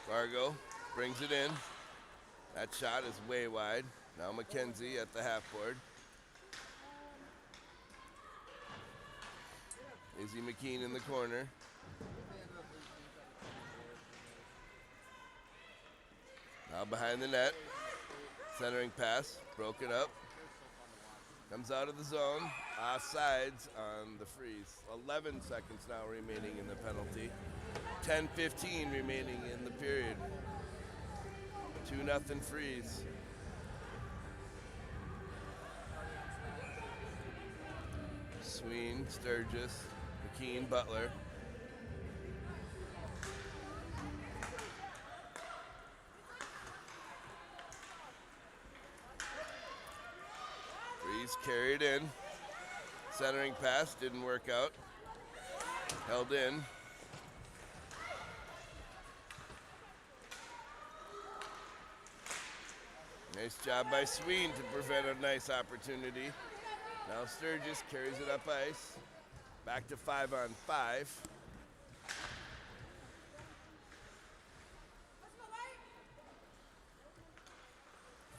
Fargo brings it in. That shot is way wide. Now McKenzie at the half board. Izzy McKean in the corner. Now behind the net. Centering pass. Broken up. Comes out of the zone. Offsides on the freeze. 11 seconds now remaining in the penalty. 10:15 remaining in the period. 2-0 freeze. Sween, Sturgis, McKean, Butler. Freeze carried in. Centering pass didn't work out. Held in. Nice job by Sween to prevent a nice opportunity. Now Sturgis carries it up ice. Back to 5-on-5.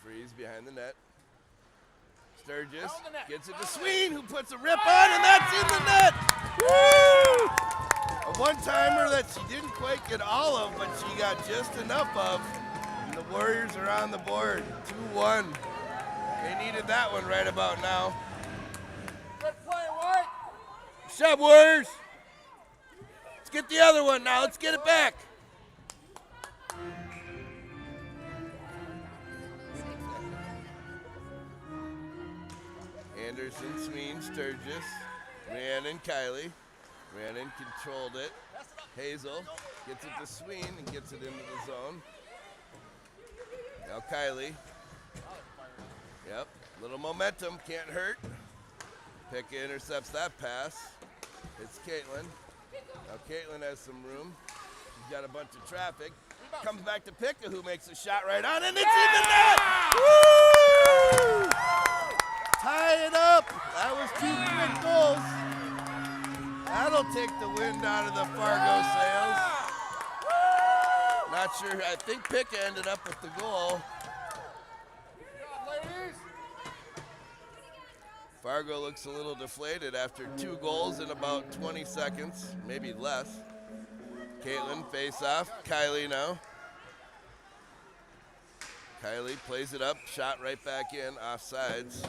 Freeze behind the net. Sturgis gets it to Sween, who puts a rip on, and that's in the net! Woo! A one-timer that she didn't quite get all of, but she got just enough of. And the Warriors are on the board, 2-1. They needed that one right about now. Good play, White. What's up, Warriors? Let's get the other one now. Let's get it back. Anderson, Sween, Sturgis, Rhiannon, Kylie. Rhiannon controlled it. Hazel gets it to Sween and gets it into the zone. Now Kylie. Yep, little momentum, can't hurt. Picka intercepts that pass. It's Caitlin. Now Caitlin has some room. She's got a bunch of traffic. Comes back to Picka, who makes a shot right on, and it's in the net! Woo! Tie it up. That was 2 quick goals. That'll take the wind out of the Fargo sails. Not sure. I think Picka ended up with the goal. Fargo looks a little deflated after 2 goals in about 20 seconds, maybe less. Caitlin face off. Kylie now. Kylie plays it up, shot right back in, offsides.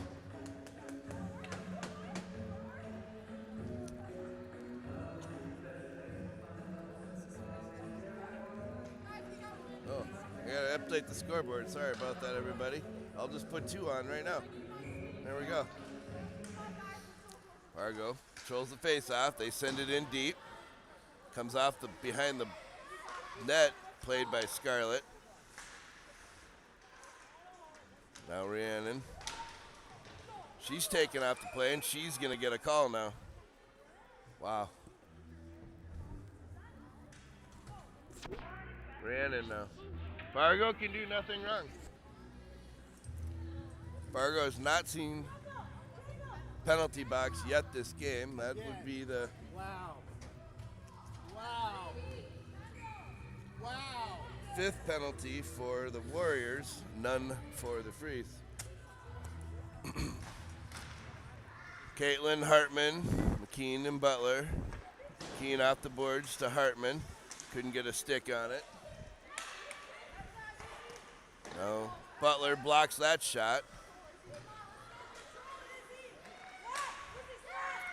Oh, I gotta update the scoreboard. Sorry about that, everybody. I'll just put 2 on right now. There we go. Fargo controls the face-off. They send it in deep. Comes off the behind the net, played by Scarlett. Now Rhiannon. She's taking off the play, and she's going to get a call now. Wow. Rhiannon now. Fargo can do nothing wrong. Fargo has not seen penalty box yet this game. That would be the Wow. Wow. Wow. 5th penalty for the Warriors, none for the Freeze. Caitlin, Hartman, McKean, and Butler. McKean off the boards to Hartman. Couldn't get a stick on it. No. Butler blocks that shot.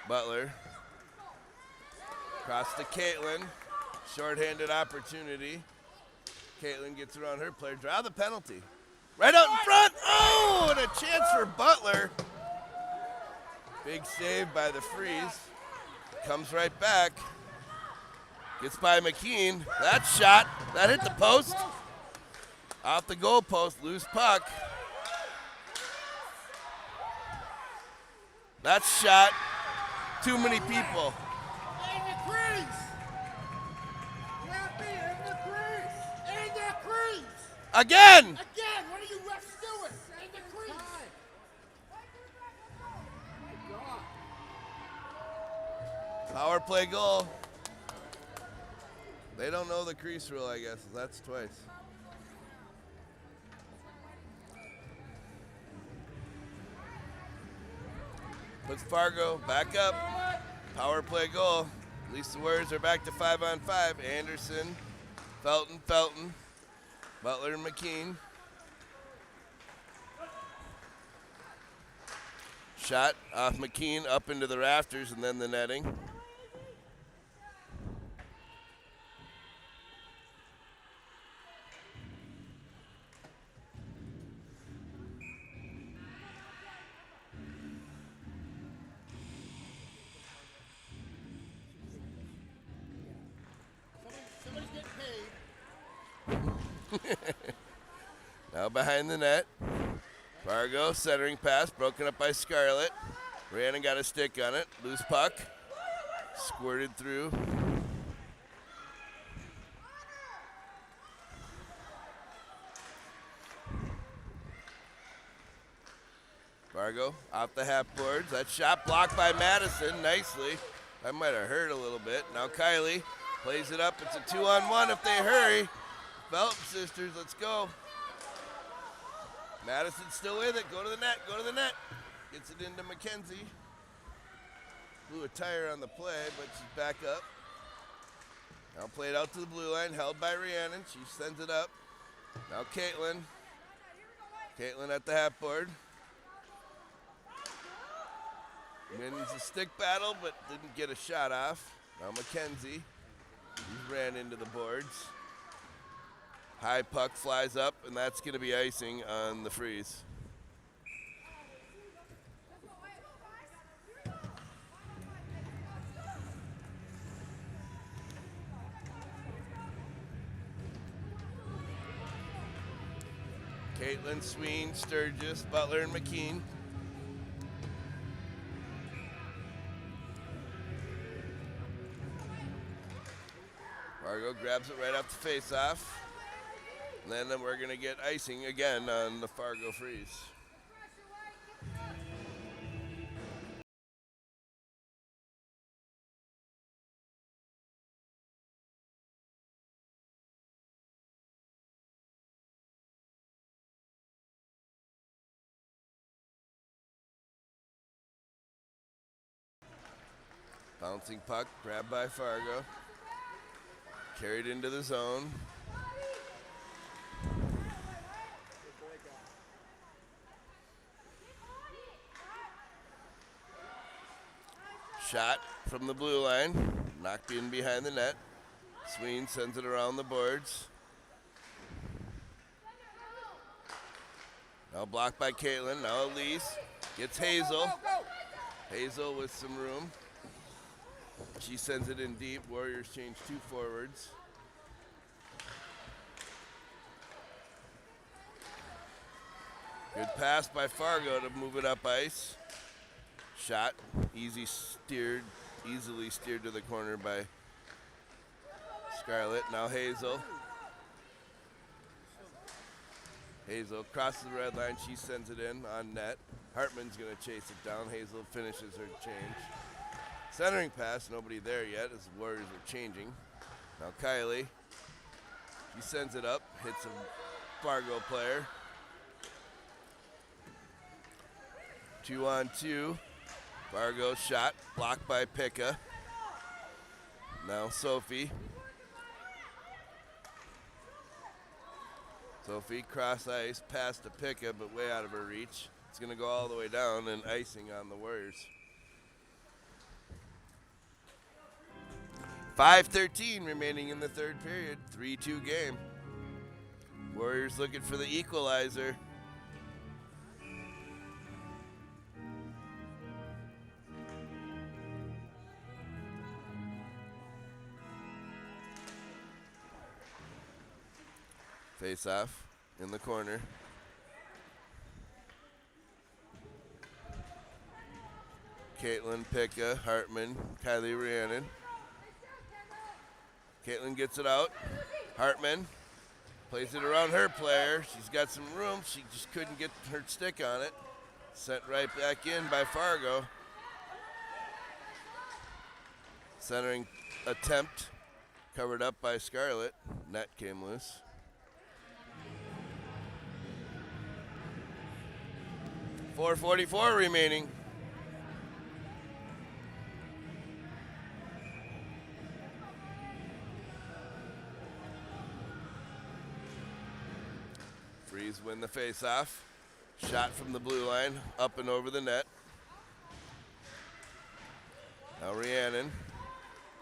Butler. Across to Caitlin. Short-handed opportunity. Caitlin gets around her player. Draw the penalty. Right out in front. Oh, and a chance for Butler. Big save by the Freeze. Comes right back. Gets by McKean. That shot. That hit the post. Off the goal post. Loose puck. That shot. Too many people. In the crease. Yappy, in the crease. In the crease. Again. Again, what are you refs doing? In the crease. My God. Power play goal. They don't know the crease rule, I guess. That's twice. Puts Fargo back up. Power play goal. At least the Warriors are back to 5-on-5. Anderson, Felton. Butler and McKean. Shot off McKean up into the rafters and then the netting. Somebody's getting paid. Now behind the net. Fargo centering pass, broken up by Scarlett. Rhiannon got a stick on it. Loose puck. Squirted through. Fargo off the half boards. That shot blocked by Madison nicely. That might have hurt a little bit. Now Kylie plays it up. It's a 2-on-1 if they hurry. Felton sisters, let's go. Madison's still with it. Go to the net. Gets it into McKenzie. Blew a tire on the play, but she's back up. Now played out to the blue line, held by Rhiannon. She sends it up. Now Caitlin. Caitlin at the half board. Wins the stick battle, but didn't get a shot off. Now Mackenzie. He ran into the boards. High puck flies up, and that's going to be icing on the freeze. Caitlin, Sween, Sturgis, Butler, and McKean. Fargo grabs it right off the face-off. And then we're going to get icing again on the Fargo freeze. Bouncing puck, grabbed by Fargo. Carried into the zone. Shot from the blue line, knocked in behind the net. Sween sends it around the boards. Now blocked by Caitlin, now Elise gets Hazel. Hazel with some room. She sends it in deep. Warriors change 2 forwards. Good pass by Fargo to move it up ice. Shot, easily steered to the corner by Scarlett. Now Hazel. Hazel crosses the red line. She sends it in on net. Hartman's going to chase it down. Hazel finishes her change. Centering pass, nobody there yet as the Warriors are changing. Now Kylie. She sends it up, hits a Fargo player. 2-on-2. Fargo shot, blocked by Picca. Now Sophie. Sophie cross ice, past to Picca, but way out of her reach. It's going to go all the way down and icing on the Warriors. 5:13 remaining in the third period. 3-2 game. Warriors looking for the equalizer. Face off in the corner. Caitlin, Picca, Hartman, Kylie Rhiannon. Caitlin gets it out. Hartman plays it around her player. She's got some room. She just couldn't get her stick on it. Sent right back in by Fargo. Centering attempt covered up by Scarlett. Net came loose. .444 remaining. Freeze win the face-off. Shot from the blue line, up and over the net. Now Rhiannon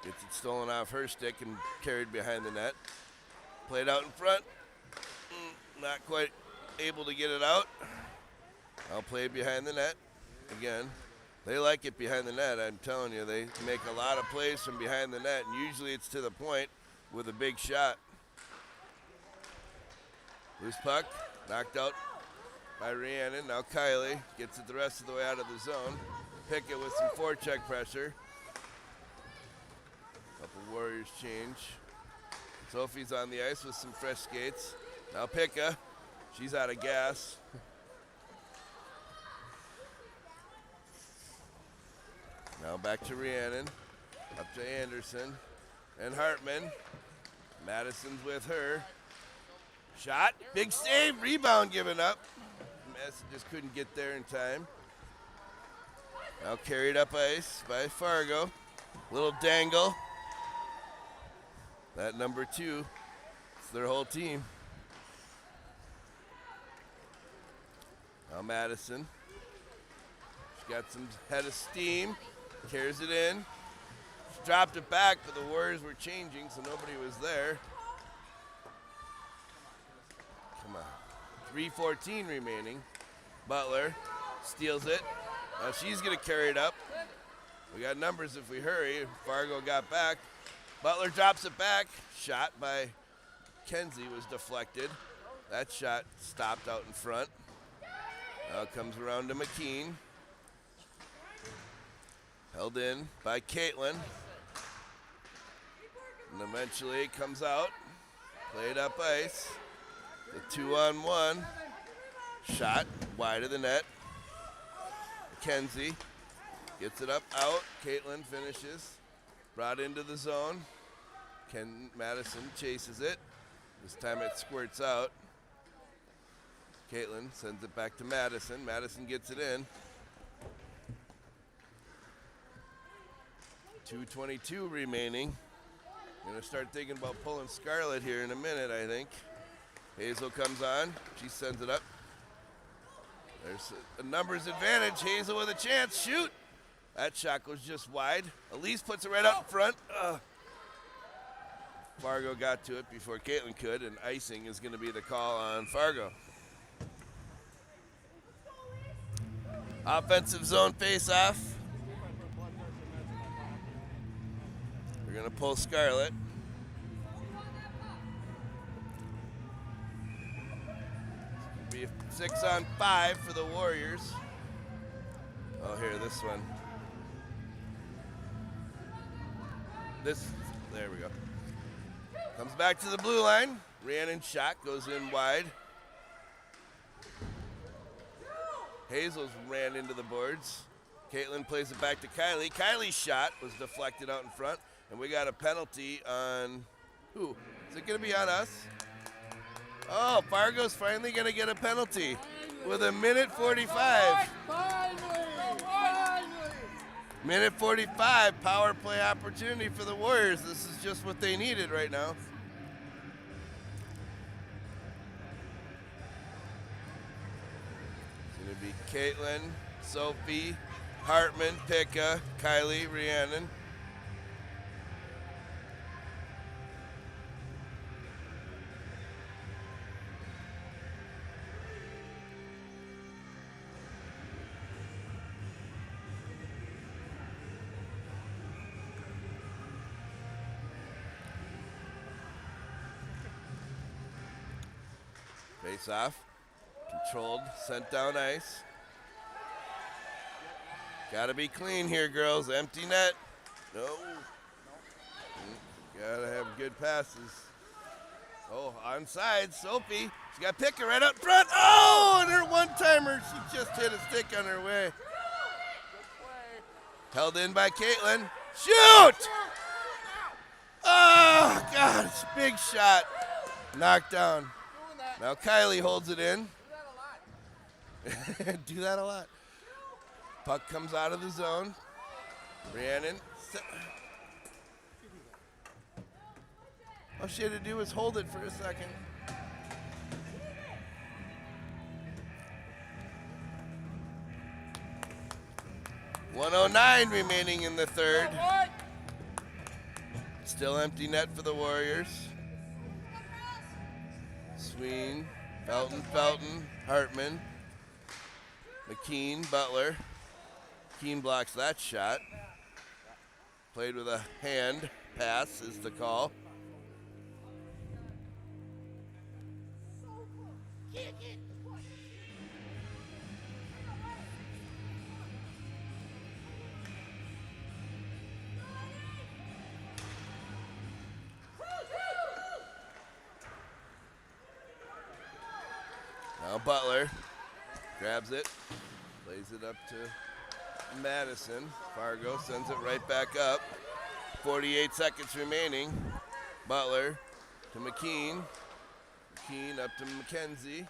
gets it stolen off her stick and carried behind the net. Played out in front. Not quite able to get it out. I'll play behind the net again. They like it behind the net, I'm telling you. They make a lot of plays from behind the net, and usually it's to the point with a big shot. Loose puck, knocked out by Rhiannon. Now Kylie gets it the rest of the way out of the zone. Pickett with some forecheck pressure. Couple Warriors change. Sophie's on the ice with some fresh skates. Now Picca, she's out of gas. Now back to Rhiannon, up to Anderson, and Hartman. Madison's with her. Shot, big save, rebound given up. Madison just couldn't get there in time. Now carried up ice by Fargo. Little dangle. That number 2, it's their whole team. Now Madison. She got some head of steam. Carries it in. She dropped it back, but the Warriors were changing, so nobody was there. Come on. 3:14 remaining. Butler steals it. Now she's going to carry it up. We got numbers if we hurry. Fargo got back. Butler drops it back. Shot by Kenzie was deflected. That shot stopped out in front. Now it comes around to McKean. Held in by Caitlin. And eventually it comes out. Played up ice. The 2-on-1. Shot wide of the net. Kenzie gets it up, out. Caitlin finishes. Brought into the zone. Madison chases it. This time it squirts out. Caitlin sends it back to Madison. Madison gets it in. 2:22 remaining. Gonna start thinking about pulling Scarlett here in a minute, I think. Hazel comes on. She sends it up. There's a numbers advantage. Hazel with a chance. Shoot! That shot goes just wide. Elise puts it right up in front. Fargo got to it before Caitlin could, and icing is going to be the call on Fargo. Offensive zone face-off. We're going to pull Scarlett. Be 6-on-5 for the Warriors. Oh, here, this one. There we go. Comes back to the blue line. Rhiannon's shot goes in wide. Hazel's ran into the boards. Caitlin plays it back to Kylie. Kylie's shot was deflected out in front, and we got a penalty on who? Is it going to be on us? Oh, Fargo's finally going to get a penalty with a minute 45. Finally! Minute 45, power play opportunity for the Warriors. This is just what they needed right now. It's going to be Caitlin, Sophie, Hartman, Pekka, Kylie, Rhiannon. Face off, controlled, sent down ice. Gotta be clean here, girls. Empty net. No. Gotta have good passes. Oh, onside, Sophie. She got Picker right up front. Oh, and her one-timer. She just hit a stick on her way. Held in by Caitlin. Shoot! Oh, God, big shot. Knocked down. Now Kylie holds it in. Do that a lot. Puck comes out of the zone. Rhiannon. All she had to do was hold it for a second. .109 remaining in the third. Still empty net for the Warriors. Sween, Felton, Hartman, McKean, Butler. McKean blocks that shot. Played with a hand pass is the call. Now Butler grabs it, plays it up to Madison. Fargo sends it right back up. 48 seconds remaining. Butler to McKean. McKean up to McKenzie.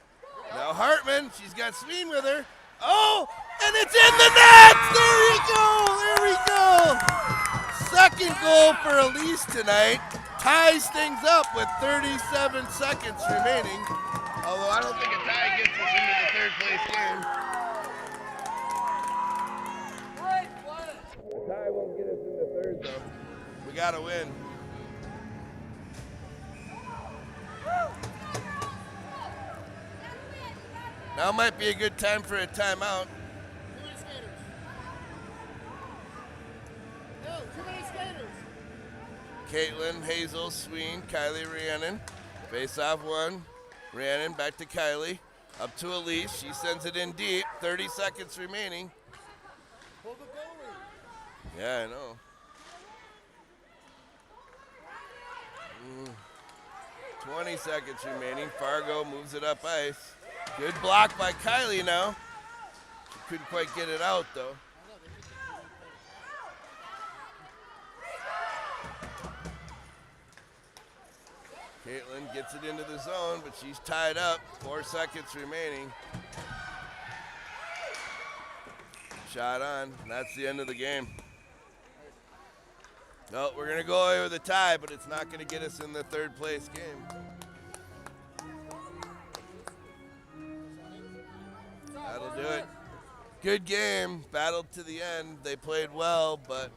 Now Hartman, she's got Sween with her. Oh, and it's in the net! There you go, there we go! Second goal for Elise tonight. Ties things up with 37 seconds remaining. Although I don't think a tie gets us into the third place game. A tie won't get us into third though. We gotta win. Now might be a good time for a timeout. Too many skaters. No, too many skaters. Caitlin, Hazel, Sween, Kylie, Rhiannon. Face off one. Rhiannon back to Kylie. Up to Elise. She sends it in deep. 30 seconds remaining. Pull the goalie. Yeah, I know. 20 seconds remaining. Fargo moves it up ice. Good block by Kylie now. She couldn't quite get it out though. Caitlin gets it into the zone, but she's tied up. 4 seconds remaining. Shot on. That's the end of the game. No, we're going to go away with a tie, but it's not going to get us in the third place game. That'll do it. Good game. Battled to the end. They played well, but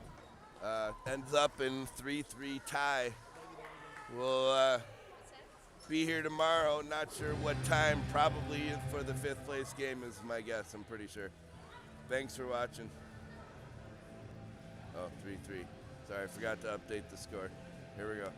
ends up in 3-3 tie. We'll be here tomorrow. Not sure what time. Probably for the 5th place game is my guess. I'm pretty sure. Thanks for watching. Oh, 3-3. Sorry, I forgot to update the score. Here we go.